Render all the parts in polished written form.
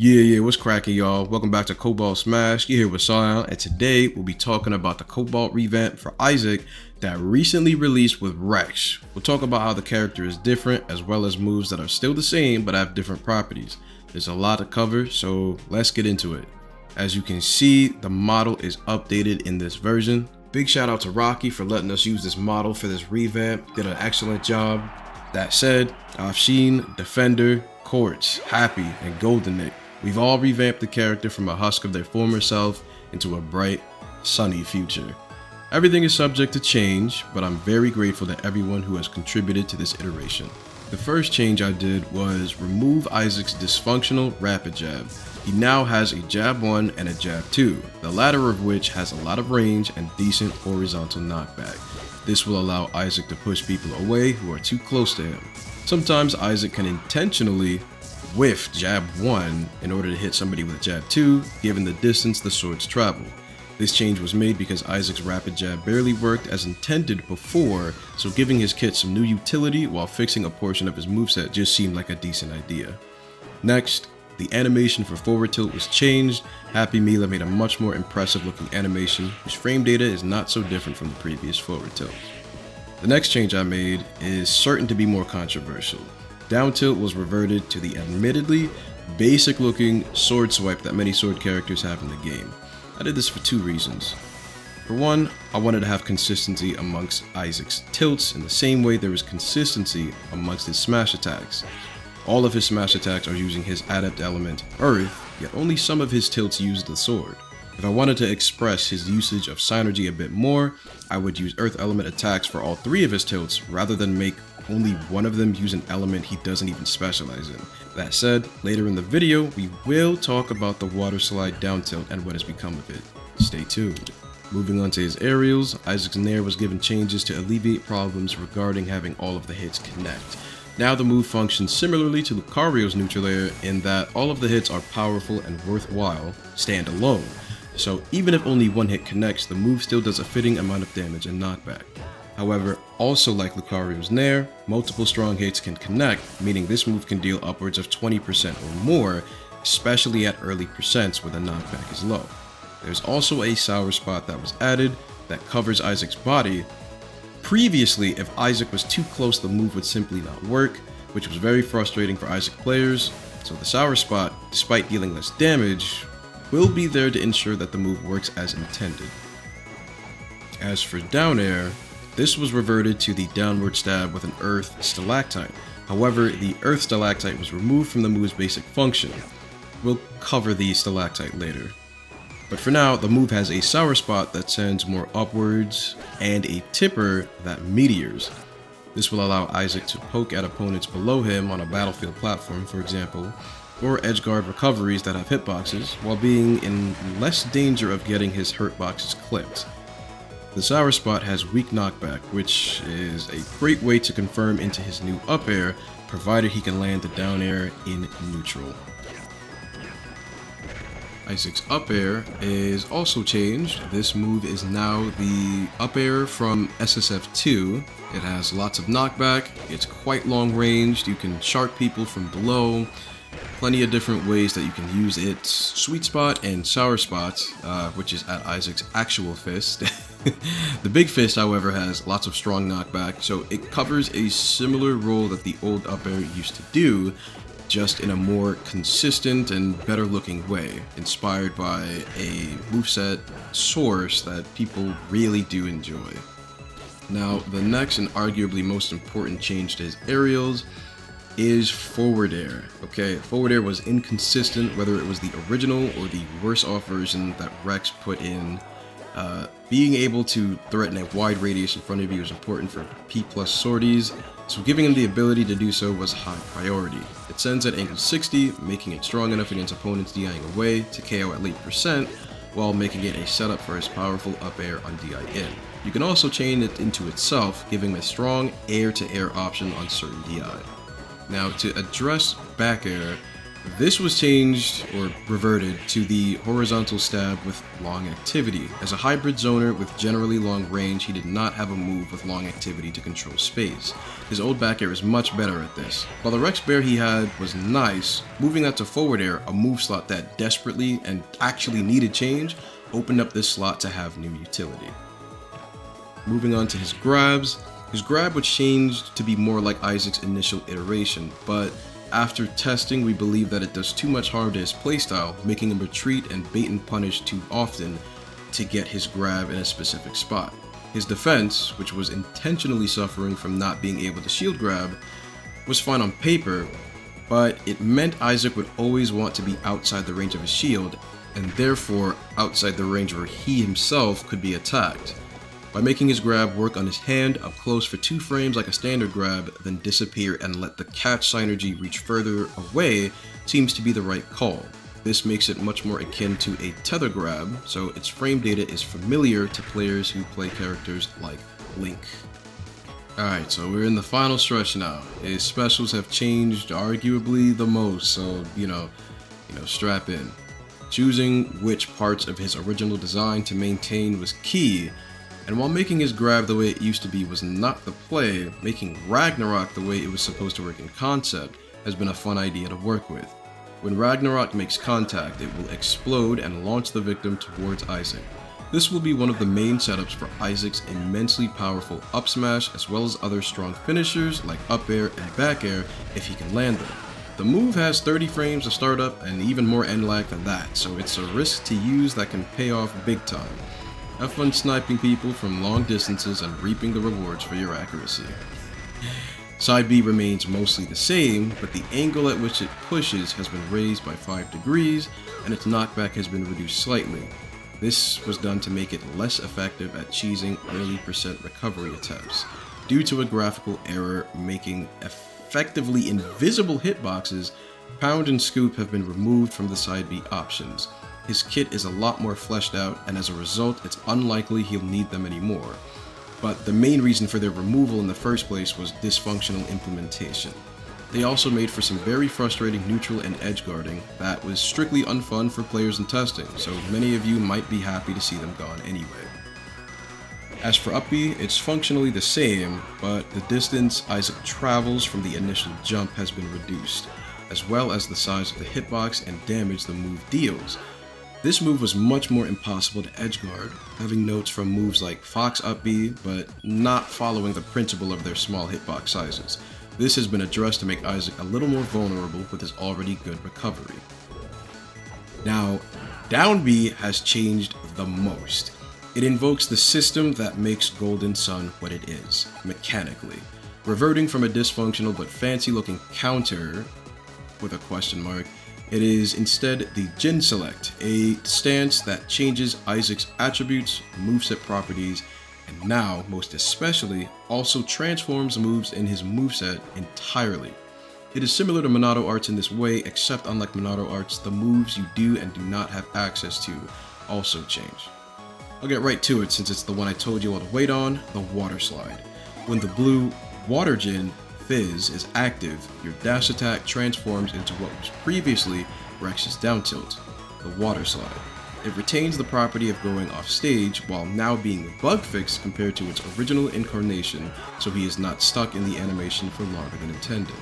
Yeah, what's cracking, y'all? Welcome back to Cobalt Smash. You're here with Sion, and today we'll be talking about the Cobalt revamp for Isaac that recently released with Rex. We'll talk about how the character is different, as well as moves that are still the same but have different properties. There's a lot to cover, so let's get into it. As you can see, the model is updated in this version. Big shout out to Rocky for letting us use this model for this revamp. Did an excellent job. That said, Afshin, Defender, Quartz, Happy, and Golden we've all revamped the character from a husk of their former self into a bright, sunny future. Everything is subject to change, but I'm very grateful to everyone who has contributed to this iteration. The first change I did was remove Isaac's dysfunctional rapid jab. He now has a jab 1 and a jab 2, the latter of which has a lot of range and decent horizontal knockback. This will allow Isaac to push people away who are too close to him. Sometimes Isaac can intentionally whiff jab 1 in order to hit somebody with jab 2, given the distance the swords travel. This change was made because Isaac's rapid jab barely worked as intended before, so giving his kit some new utility while fixing a portion of his moveset just seemed like a decent idea. Next, the animation for forward tilt was changed. Happy Mila made a much more impressive looking animation, whose frame data is not so different from the previous forward tilt. The next change I made is certain to be more controversial. Down tilt was reverted to the admittedly basic looking sword swipe that many sword characters have in the game. I did this for two reasons. For one, I wanted to have consistency amongst Isaac's tilts in the same way there is consistency amongst his smash attacks. All of his smash attacks are using his adept element, Earth, yet only some of his tilts use the sword. If I wanted to express his usage of synergy a bit more, I would use Earth element attacks for all three of his tilts rather than make only one of them use an element he doesn't even specialize in. That said, later in the video, we will talk about the water slide down tilt and what has become of it. Stay tuned. Moving on to his aerials, Isaac's Nair was given changes to alleviate problems regarding having all of the hits connect. Now the move functions similarly to Lucario's neutral air in that all of the hits are powerful and worthwhile stand alone. So even if only one hit connects, the move still does a fitting amount of damage and knockback. However, also like Lucario's Nair, multiple strong hits can connect, meaning this move can deal upwards of 20% or more, especially at early percents where the knockback is low. There's also a sour spot that was added that covers Isaac's body. Previously, if Isaac was too close, the move would simply not work, which was very frustrating for Isaac players, so the sour spot, despite dealing less damage, will be there to ensure that the move works as intended. As for down air, this was reverted to the downward stab with an Earth Stalactite. However, the Earth Stalactite was removed from the move's basic function. We'll cover the Stalactite later. But for now, the move has a sour spot that sends more upwards and a tipper that meteors. This will allow Isaac to poke at opponents below him on a battlefield platform, for example, or edgeguard recoveries that have hitboxes, while being in less danger of getting his hurtboxes clipped. The sour spot has weak knockback, which is a great way to confirm into his new up air, provided he can land the down air in neutral. Isaac's up air is also changed. This move is now the up air from SSF2. It has lots of knockback, it's quite long ranged, you can shark people from below, plenty of different ways that you can use its sweet spot and sour spot, which is at Isaac's actual fist. The big fist, however, has lots of strong knockback, so it covers a similar role that the old up air used to do, just in a more consistent and better looking way, inspired by a moveset source that people really do enjoy. Now, the next and arguably most important change to his aerials is forward air. Okay, forward air was inconsistent whether it was the original or the worse off version that Rex put in. Being able to threaten a wide radius in front of you is important for P+ sorties, so giving him the ability to do so was high priority. It sends at angle 60, making it strong enough against opponents DIing away to KO at late percent, while making it a setup for his powerful up air on DI in. You can also chain it into itself, giving him a strong air-to-air option on certain DI. Now, to address back air, This was changed, or reverted, to the horizontal stab with long activity. As a hybrid zoner with generally long range, he did not have a move with long activity to control space. His old back air is much better at this. While the Rex Bear he had was nice, moving that to forward air, a move slot that desperately and actually needed change, opened up this slot to have new utility. Moving on to his grabs. His grab was changed to be more like Isaac's initial iteration, but after testing, we believe that it does too much harm to his playstyle, making him retreat and bait and punish too often to get his grab in a specific spot. His defense, which was intentionally suffering from not being able to shield grab, was fine on paper, but it meant Isaac would always want to be outside the range of his shield, and therefore outside the range where he himself could be attacked. By making his grab work on his hand up close for 2 frames like a standard grab, then disappear and let the catch synergy reach further away seems to be the right call. This makes it much more akin to a tether grab, so its frame data is familiar to players who play characters like Link. Alright, so we're in the final stretch now. His specials have changed arguably the most, so strap in. Choosing which parts of his original design to maintain was key. And while making his grab the way it used to be was not the play, making Ragnarok the way it was supposed to work in concept has been a fun idea to work with. When Ragnarok makes contact, it will explode and launch the victim towards Isaac. This will be one of the main setups for Isaac's immensely powerful up smash as well as other strong finishers like up air and back air if he can land them. The move has 30 frames of startup and even more end lag than that, so it's a risk to use that can pay off big time. Have fun sniping people from long distances and reaping the rewards for your accuracy. Side B remains mostly the same, but the angle at which it pushes has been raised by 5 degrees, and its knockback has been reduced slightly. This was done to make it less effective at cheesing early percent recovery attempts, due to a graphical error making effectively invisible hitboxes. Pound and Scoop have been removed from the side B options. His kit is a lot more fleshed out, and as a result, it's unlikely he'll need them anymore. But the main reason for their removal in the first place was dysfunctional implementation. They also made for some very frustrating neutral and edge guarding that was strictly unfun for players in testing, so many of you might be happy to see them gone anyway. As for up B, it's functionally the same, but the distance Isaac travels from the initial jump has been reduced, as well as the size of the hitbox and damage the move deals. This move was much more impossible to edgeguard, having notes from moves like Fox up B, but not following the principle of their small hitbox sizes. This has been addressed to make Isaac a little more vulnerable with his already good recovery. Now, down B has changed the most. It invokes the system that makes Golden Sun what it is, mechanically. Reverting from a dysfunctional but fancy looking counter, with a question mark, it is instead the Djinn Select, a stance that changes Isaac's attributes, moveset properties, and now, most especially, also transforms moves in his moveset entirely. It is similar to monado arts in this way, except unlike monado arts, the moves you do and do not have access to also change. I'll get right to it since it's the one I told you all to wait on, the water slide. When the blue water Djinn Fizz is active, your dash attack transforms into what was previously Rex's down tilt, the water slide. It retains the property of going off stage while now being bug fixed compared to its original incarnation, so he is not stuck in the animation for longer than intended.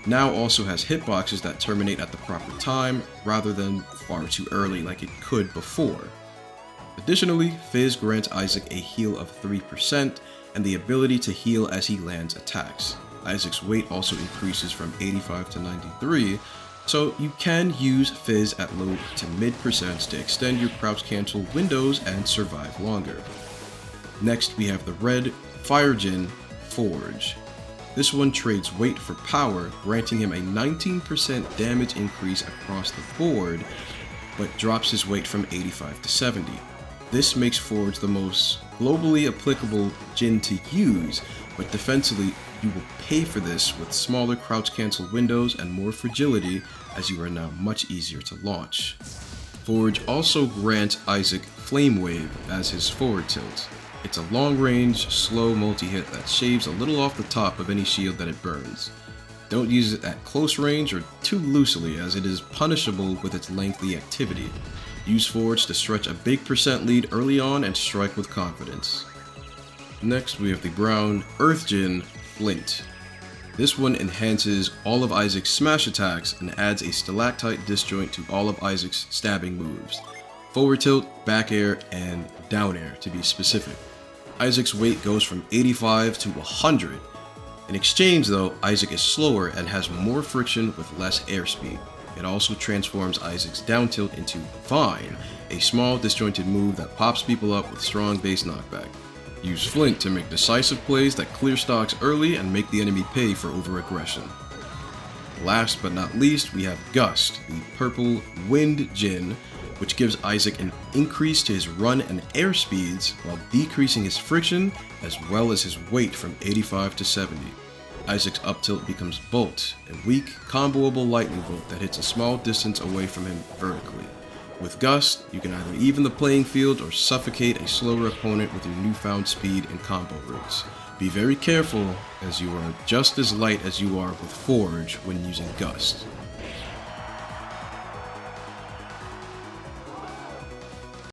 Now also has hitboxes that terminate at the proper time rather than far too early like it could before. Additionally, Fizz grants Isaac a heal of 3%, and the ability to heal as he lands attacks. Isaac's weight also increases from 85 to 93, so you can use Fizz at low to mid percents to extend your crouch cancel windows and survive longer. Next we have the red Fire Djinn Forge. This one trades weight for power, granting him a 19% damage increase across the board, but drops his weight from 85 to 70. This makes Forge the most globally applicable Djinn to use, but defensively you will pay for this with smaller crouch cancel windows and more fragility, as you are now much easier to launch. Forge also grants Isaac Flame Wave as his forward tilt. It's a long range, slow multi-hit that shaves a little off the top of any shield that it burns. Don't use it at close range or too loosely, as it is punishable with its lengthy activity. Use Forge to stretch a big percent lead early on and strike with confidence. Next, we have the brown Earth Djinn Flint. This one enhances all of Isaac's smash attacks and adds a stalactite disjoint to all of Isaac's stabbing moves. Forward tilt, back air, and down air to be specific. Isaac's weight goes from 85 to 100. In exchange though, Isaac is slower and has more friction with less airspeed. It also transforms Isaac's down tilt into Vine, a small disjointed move that pops people up with strong base knockback. Use Flint to make decisive plays that clear stocks early and make the enemy pay for over-aggression. Last but not least, we have Gust, the purple Wind Djinn, which gives Isaac an increase to his run and air speeds while decreasing his friction as well as his weight from 85 to 70. Isaac's up tilt becomes Bolt, a weak, comboable lightning bolt that hits a small distance away from him vertically. With Gust, you can either even the playing field or suffocate a slower opponent with your newfound speed and combo routes. Be very careful, as you are just as light as you are with Forge when using Gust.